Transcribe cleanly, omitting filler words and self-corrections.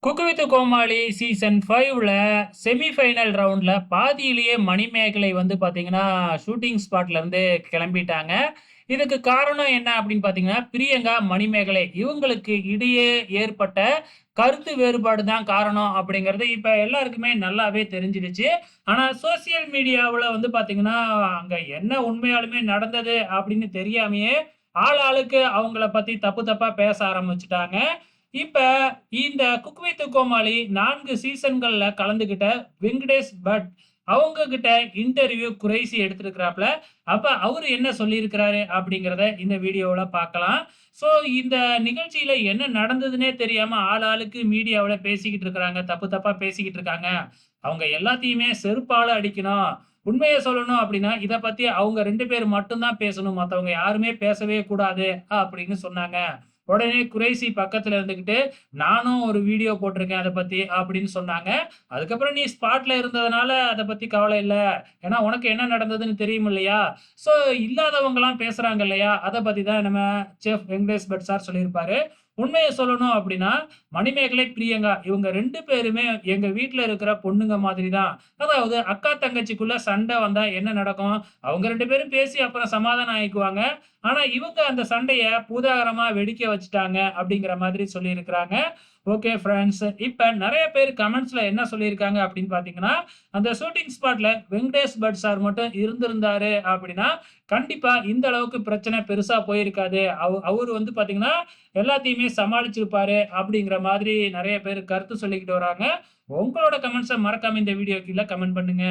Cook with Komali season 5ல semifinal ரவுண்ட்ல பாதியிலேயே மணிமேகலை வந்து பார்த்தீங்கன்னா, ஷூட்டிங் ஸ்பாட்ல இருந்து கிளம்பிட்டாங்க. இதுக்கு காரணம் என்ன அப்படின்னு பார்த்தீங்கன்னா, பிரியங்கா, மணிமேகலை இவங்களுக்கு இடையே ஏற்பட்ட கருத்து வேறுபாடு தான் காரணம் அப்படிங்கிறது இப்ப எல்லாருக்குமே நல்லாவே தெரிஞ்சிடுச்சு. ஆனா சோசியல் மீடியாவுல வந்து பார்த்தீங்கன்னா, அங்க என்ன உண்மையாலுமே நடந்தது அப்படின்னு தெரியாமயே ஆளுக்கு அவங்கள பத்தி தப்பு தப்பா பேச ஆரம்பிச்சுட்டாங்க. இப்ப இந்த குக் வித் கோமாளி 4 சீசன்கள்ல கலந்துகிட்ட வெங்கடேஷ் பட் அவங்க கிட்ட இன்டர்வியூ குறைசி எடுத்திருக்கிறாப்ல. அப்ப அவரு என்ன சொல்லியிருக்கிறாரு அப்படிங்கிறத இந்த வீடியோவுல பார்க்கலாம். ஸோ இந்த நிகழ்ச்சியில என்ன நடந்ததுன்னே தெரியாம ஆளுக்கு மீடியாவுல பேசிக்கிட்டு இருக்கிறாங்க. தப்பு தப்பா பேசிக்கிட்டு இருக்காங்க. அவங்க எல்லாத்தையுமே செருப்பால அடிக்கணும். உண்மைய சொல்லணும் அப்படின்னா, இத பத்தி அவங்க 2 பேர் மட்டும் தான் பேசணும். மத்தவங்க யாருமே பேசவே கூடாது அப்படின்னு சொன்னாங்க. உடனே குறைஷி பக்கத்துல இருந்துகிட்டு, "நானும் ஒரு வீடியோ போட்டிருக்கேன் அத பத்தி" அப்படின்னு சொன்னாங்க. அதுக்கப்புறம் "நீ ஸ்பாட்ல இருந்ததுனால அத பத்தி கவலை இல்ல. ஏன்னா உனக்கு என்ன நடந்ததுன்னு தெரியும் இல்லையா? ஸோ இல்லாதவங்கலாம் பேசுறாங்க இல்லையா? அத பத்தி தான் நம்ம செஃப் வெங்கடேஷ் பட் சார் சொல்லியிருப்பாரு. உண்மைய சொல்லணும் அப்படின்னா, மணிமேகலை, பிரியங்கா இவங்க 2 பேருமே எங்க வீட்ல இருக்கிற பொண்ணுங்க மாதிரி தான். அதாவது அக்கா, தங்கச்சிக்குள்ள சண்டை வந்தா என்ன நடக்கும்? அவங்க 2 பேரும் பேசி அப்புறம் சமாதானம் ஆயிக்குவாங்க. ஆனா, இவங்க அந்த சண்டைய பூதாகரமா வெடிக்க வச்சுட்டாங்க அப்படிங்கிற மாதிரி சொல்லியிருக்கிறாங்க. Okay friends. இப்ப நெறைய பேர் கமெண்ட்ஸ்ல என்ன சொல்லியிருக்காங்க அப்படின்னு பார்த்தீங்கன்னா, அந்த ஷூட்டிங் ஸ்பாட்ல வெங்கடேஷ் பட் சார் மட்டும் இருந்திருந்தாரு அப்படின்னா, கண்டிப்பா இந்த அளவுக்கு பிரச்சனை பெருசா போயிருக்காது. அவரு வந்து பார்த்தீங்கன்னா, எல்லாத்தையுமே சமாளிச்சிருப்பாரு அப்படிங்கிற மாதிரி நெறைய பேர் கருத்து சொல்லிக்கிட்டு வராங்க. உங்களோட கமெண்ட்ஸ மறக்காம இந்த வீடியோ கீழ கமெண்ட் பண்ணுங்க.